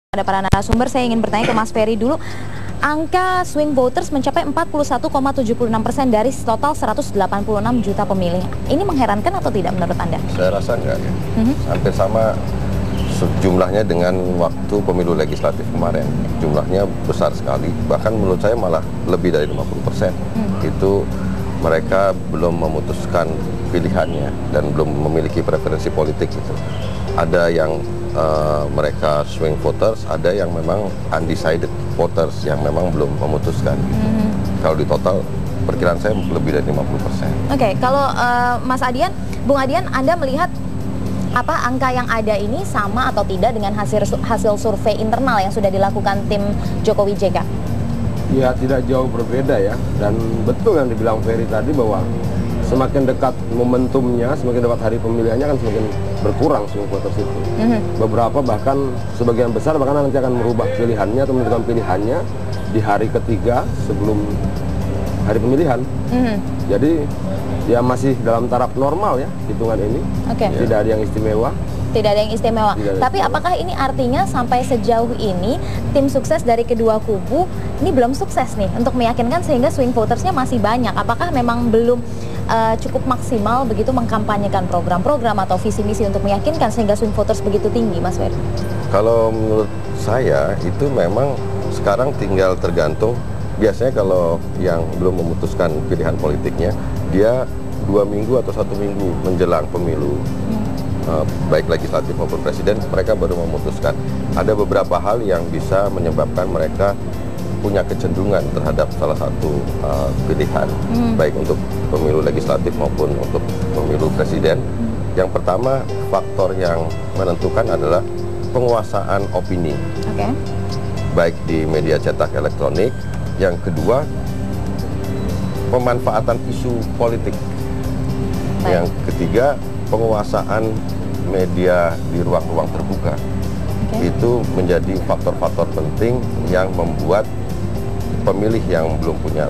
Ada para narasumber, saya ingin bertanya ke Mas Ferry dulu. Angka swing voters mencapai 41,76% dari total 186 juta pemilih. Ini mengherankan atau tidak menurut Anda? Saya rasa enggak ya. Hampir sama jumlahnya dengan waktu pemilu legislatif kemarin. Jumlahnya besar sekali. Bahkan menurut saya malah lebih dari 50%. Itu mereka belum memutuskan pilihannya dan belum memiliki preferensi politik gitu. Ada yang mereka swing voters, ada yang memang undecided voters yang memang belum memutuskan. Kalau di total perkiraan saya lebih dari 50%. Oke, kalau Mas Adian, Bung Adian, Anda melihat apa angka yang ada ini sama atau tidak dengan hasil survei internal yang sudah dilakukan tim Jokowi JK? Ya, tidak jauh berbeda ya. Dan betul yang dibilang Ferry tadi bahwa semakin dekat momentumnya, semakin dekat hari pemilihannya kan semakin berkurang swing voters itu. Beberapa bahkan sebagian besar bahkan nanti akan merubah pilihannya atau menentukan pilihannya di hari ketiga sebelum hari pemilihan. Jadi ya masih dalam taraf normal ya hitungan ini. Tidak ada yang istimewa. Tidak ada yang istimewa. Tapi apakah ini artinya sampai sejauh ini tim sukses dari kedua kubu ini belum sukses nih untuk meyakinkan sehingga swing votersnya masih banyak? Apakah memang belum cukup maksimal begitu mengkampanyekan program-program atau visi misi untuk meyakinkan sehingga swing voters begitu tinggi, Mas Ferry? Kalau menurut saya itu memang sekarang tinggal tergantung. Biasanya kalau yang belum memutuskan pilihan politiknya, dia 2 minggu atau 1 minggu menjelang pemilu, baik legislatif maupun presiden, mereka baru memutuskan. Ada beberapa hal yang bisa menyebabkan mereka punya kecenderungan terhadap salah satu pilihan, baik untuk pemilu legislatif maupun untuk pemilu presiden. Yang pertama, faktor yang menentukan adalah penguasaan opini, baik di media cetak elektronik. Yang kedua, pemanfaatan isu politik. Yang ketiga, penguasaan media di ruang-ruang terbuka. Itu menjadi faktor-faktor penting yang membuat pemilih yang belum punya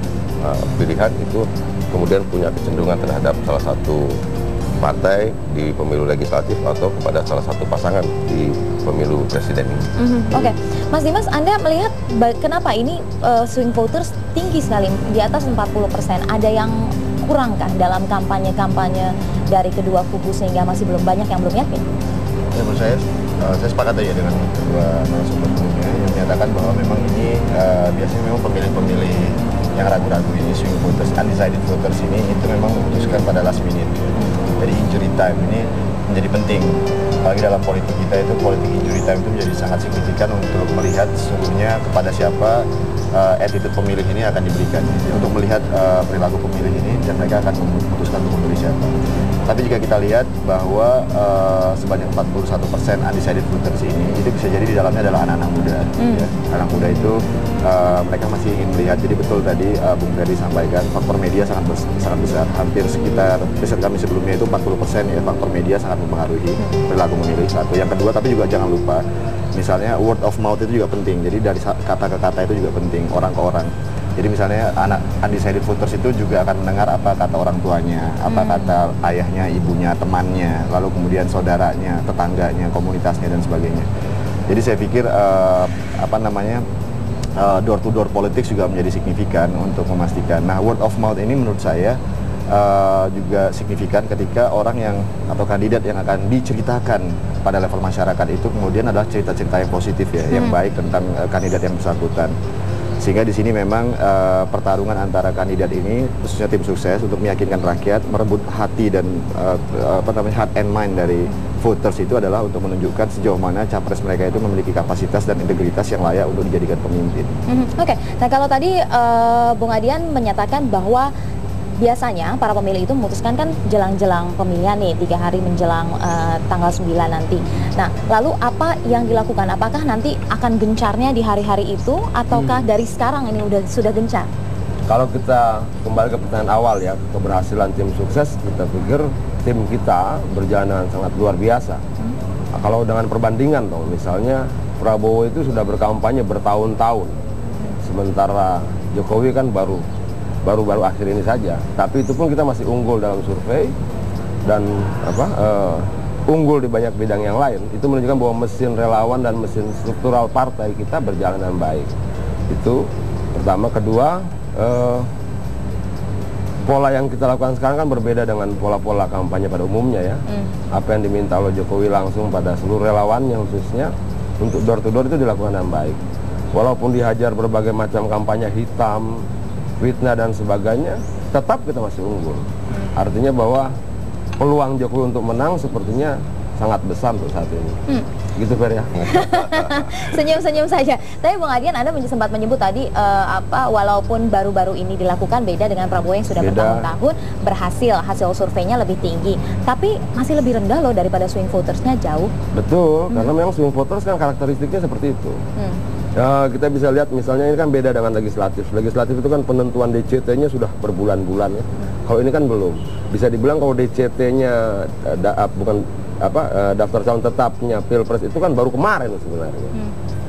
pilihan itu kemudian punya kecenderungan terhadap salah satu partai di pemilu legislatif atau kepada salah satu pasangan di pemilu presiden ini. Oke, Mas Dimas, Anda melihat kenapa ini swing voters tinggi sekali di atas 40%? Ada yang kurangkah dalam kampanye-kampanye dari kedua kubu sehingga masih belum banyak yang belum yakin? Ya, menurut saya sepakat aja dengan kedua narasumber sebelumnya yang menyatakan bahwa memang ini biasanya memang pemilih-pemilih yang ragu-ragu ini, swing voters, undecided voters ini itu memang memutuskan pada last minute. Jadi injury time ini menjadi penting. Apalagi dalam politik kita itu, politik injury time itu menjadi sangat signifikan untuk melihat sesungguhnya kepada siapa attitude pemilih ini akan diberikan. Jadi, untuk melihat perilaku pemilih ini dan mereka akan memutuskan untuk memilih siapa. Tapi jika kita lihat bahwa sebanyak 41% undecided voters ini itu bisa jadi di dalamnya adalah anak-anak muda. Ya. Anak muda itu mereka masih ingin melihat. Jadi betul tadi Bung Ferry sampaikan faktor media sangat besar. Hampir sekitar riset kami sebelumnya itu 40% ya faktor media sangat mempengaruhi perilaku memilih. Satu. Yang kedua, tapi juga jangan lupa misalnya word of mouth itu juga penting. Jadi dari kata ke kata itu juga penting, orang ke orang. Jadi misalnya anak undecided voters itu juga akan mendengar apa kata orang tuanya, apa kata ayahnya, ibunya, temannya, lalu kemudian saudaranya, tetangganya, komunitasnya dan sebagainya. Jadi saya pikir door to door politics juga menjadi signifikan untuk memastikan. Nah, word of mouth ini menurut saya juga signifikan ketika orang yang atau kandidat yang akan diceritakan pada level masyarakat itu kemudian adalah cerita-cerita yang positif ya, yang baik tentang kandidat yang bersangkutan. Sehingga di sini memang pertarungan antara kandidat ini, khususnya tim sukses untuk meyakinkan rakyat, merebut hati dan heart and mind dari voters itu adalah untuk menunjukkan sejauh mana capres mereka itu memiliki kapasitas dan integritas yang layak untuk dijadikan pemimpin. Oke, nah kalau tadi Bung Adian menyatakan bahwa biasanya para pemilih itu memutuskan kan jelang-jelang pemilihan nih, 3 hari menjelang tanggal 9 nanti. Nah, lalu apa yang dilakukan? Apakah nanti akan gencarnya di hari-hari itu ataukah dari sekarang ini sudah gencar? Kalau kita kembali ke pertanyaan awal ya, keberhasilan tim sukses, kita pikir tim kita berjalan sangat luar biasa. Nah, kalau dengan perbandingan dong, misalnya Prabowo itu sudah berkampanye bertahun-tahun, sementara Jokowi kan baru akhir ini saja. Tapi itu pun kita masih unggul dalam survei dan unggul di banyak bidang yang lain, itu menunjukkan bahwa mesin relawan dan mesin struktural partai kita berjalan dengan baik. Itu pertama. Kedua, pola yang kita lakukan sekarang kan berbeda dengan pola-pola kampanye pada umumnya ya. Apa yang diminta oleh Jokowi langsung pada seluruh relawannya khususnya untuk door to door itu dilakukan dengan baik. Walaupun dihajar berbagai macam kampanye hitam, fitnah dan sebagainya, tetap kita masih unggul. Artinya bahwa peluang Jokowi untuk menang sepertinya sangat besar untuk saat ini. Gitu Fer ya. Senyum-senyum saja. Tapi Bung Adian, Anda sempat menyebut tadi walaupun baru-baru ini dilakukan beda dengan Prabowo yang sudah bertahun-tahun berhasil, hasil surveinya lebih tinggi. Tapi masih lebih rendah loh daripada swing votersnya jauh. Betul, karena memang swing voters kan karakteristiknya seperti itu. Ya, kita bisa lihat misalnya ini kan beda dengan legislatif. Legislatif itu kan penentuan DCT-nya sudah berbulan-bulan ya. Kalau ini kan belum. Bisa dibilang kalau DCT-nya daftar calon tetapnya Pilpres itu kan baru kemarin sebenarnya.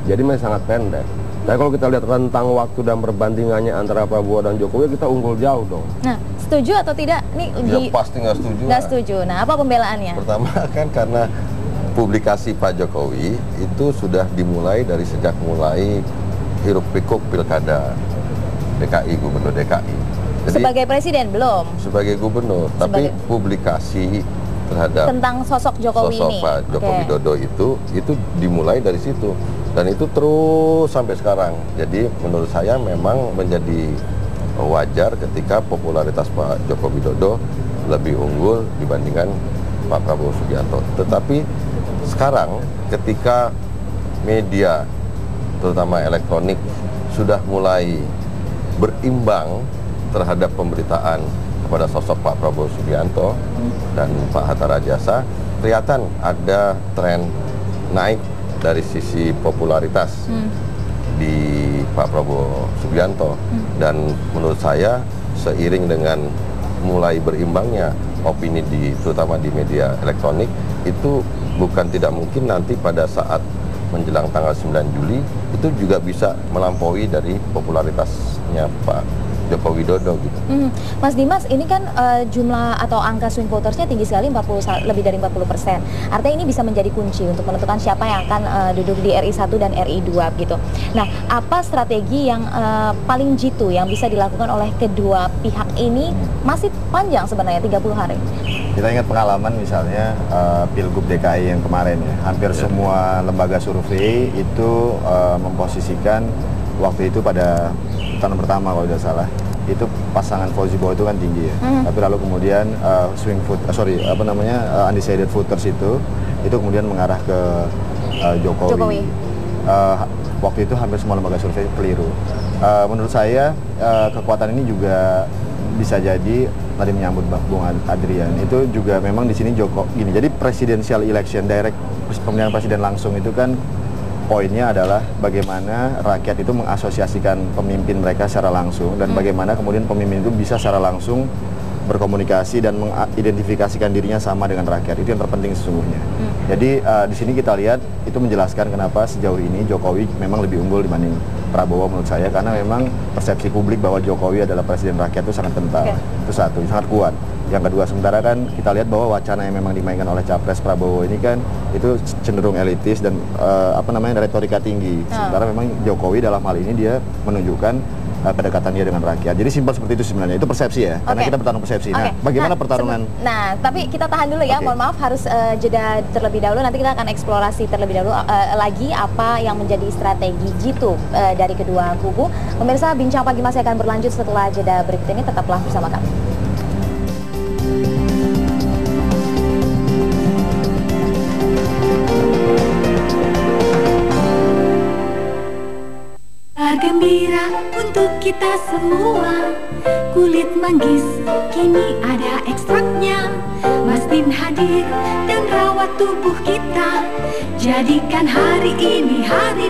Jadi masih sangat pendek. Tapi kalau kita lihat rentang waktu dan perbandingannya antara Prabowo dan Jokowi, kita unggul jauh dong. Nah, setuju atau tidak? Nih, pasti nggak setuju. Nggak setuju. Nah, apa pembelaannya? Pertama kan karena publikasi Pak Jokowi itu sudah dimulai dari sejak mulai hiruk pikuk pilkada DKI, gubernur DKI. Jadi, sebagai presiden belum? Sebagai gubernur, tapi publikasi terhadap tentang sosok Jokowi ini. Pak Joko Widodo itu dimulai dari situ dan itu terus sampai sekarang. Jadi menurut saya memang menjadi wajar ketika popularitas Pak Joko Widodo lebih unggul dibandingkan Pak Prabowo Subianto. Tetapi sekarang ketika media terutama elektronik sudah mulai berimbang terhadap pemberitaan pada sosok Pak Prabowo Subianto dan Pak Hatta Rajasa, kelihatan ada tren naik dari sisi popularitas di Pak Prabowo Subianto. Dan menurut saya seiring dengan mulai berimbangnya opini terutama di media elektronik, itu bukan tidak mungkin nanti pada saat menjelang tanggal 9 Juli itu juga bisa melampaui dari popularitasnya Pak Joko Widodo gitu. Mas Dimas, ini kan jumlah atau angka swing votersnya tinggi sekali, lebih dari 40%. Artinya ini bisa menjadi kunci untuk menentukan siapa yang akan duduk di RI 1 dan RI 2 gitu. Nah, apa strategi yang paling jitu yang bisa dilakukan oleh kedua pihak ini? Masih panjang sebenarnya 30 hari. Kita ingat pengalaman misalnya Pilgub DKI yang kemarin ya. Hampir semua lembaga survei itu memposisikan waktu itu pada putaran pertama kalau tidak salah itu pasangan Fauzi Bowo itu kan tinggi ya. Tapi lalu kemudian undecided voters itu kemudian mengarah ke Jokowi. Waktu itu hampir semua lembaga survei keliru. Menurut saya kekuatan ini juga bisa jadi tadi menyambut Bung Adrian itu juga memang di sini gini. Jadi presidential election direct pemilihan presiden langsung itu kan poinnya adalah bagaimana rakyat itu mengasosiasikan pemimpin mereka secara langsung dan bagaimana kemudian pemimpin itu bisa secara langsung berkomunikasi dan mengidentifikasikan dirinya sama dengan rakyat. Itu yang terpenting sesungguhnya. Jadi di sini kita lihat itu menjelaskan kenapa sejauh ini Jokowi memang lebih unggul dibanding Prabowo menurut saya, karena memang persepsi publik bahwa Jokowi adalah presiden rakyat itu sangat kental. Itu satu, sangat kuat. Yang kedua, sementara kan kita lihat bahwa wacana yang memang dimainkan oleh Capres Prabowo ini kan itu cenderung elitis dan retorika tinggi. Sementara memang Jokowi dalam hal ini dia menunjukkan kedekatan dia dengan rakyat. Jadi simpel seperti itu sebenarnya. Itu persepsi ya, karena kita bertarung persepsi. Nah, bagaimana pertarungan? Nah, tapi kita tahan dulu ya. Mohon maaf harus jeda terlebih dahulu. Nanti kita akan eksplorasi terlebih dahulu lagi apa yang menjadi strategi jitu dari kedua kubu. Pemirsa, Bincang Pagi masih akan berlanjut setelah jeda berikut ini. Tetaplah bersama kami. Gembira untuk kita semua. Kulit manggis kini ada ekstraknya. Mastin hadir dan rawat tubuh kita. Jadikan hari ini hari